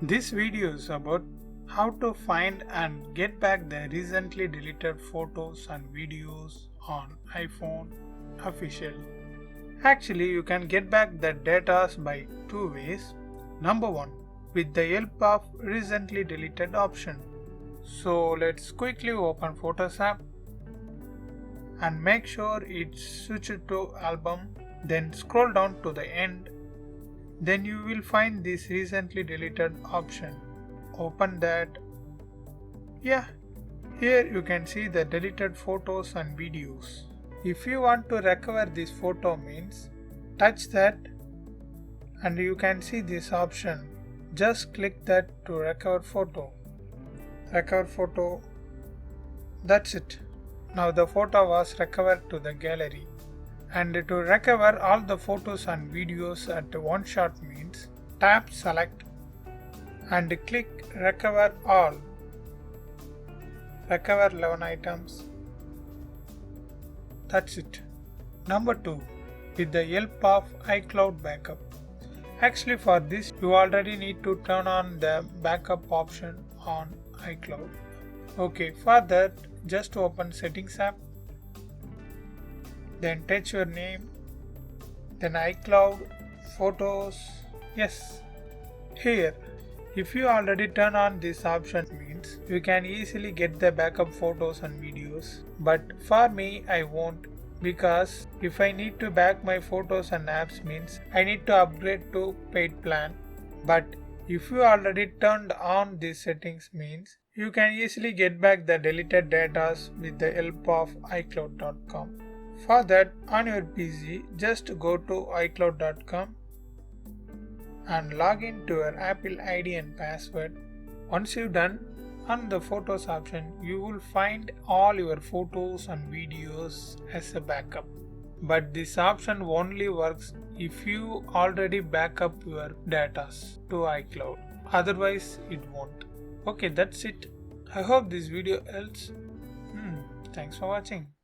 This video is about how to find and get back the recently deleted photos and videos on iPhone official. Actually, you can get back the data by two ways. Number one, with the help of recently deleted option. So let's quickly open Photos app and make sure it's switched to album. Then scroll down to the end. Then you will find this recently deleted option. Open that. Yeah, here you can see the deleted photos and videos. If you want to recover this photo means touch that and you can see this option. Just click that to recover photo. Recover photo. That's it. Now the photo was recovered to the gallery. And to recover all the photos and videos at one shot means tap select and click recover all. Recover 11 items. That's it. Number 2. With the help of iCloud backup. Actually for this you already need to turn on the backup option on iCloud. Okay, for that just open Settings app. Then touch your name, then iCloud, Photos, yes. Here, if you already turn on this option means you can easily get the backup photos and videos. But for me I won't, because if I need to back my photos and apps means I need to upgrade to paid plan. But if you already turned on these settings means you can easily get back the deleted data with the help of iCloud.com. For that, on your PC, just go to iCloud.com and log in to your Apple ID and password. Once you've done, on the Photos option, you will find all your photos and videos as a backup. But this option only works if you already back up your data to iCloud. Otherwise, it won't. Okay, that's it. I hope this video helps. Thanks for watching.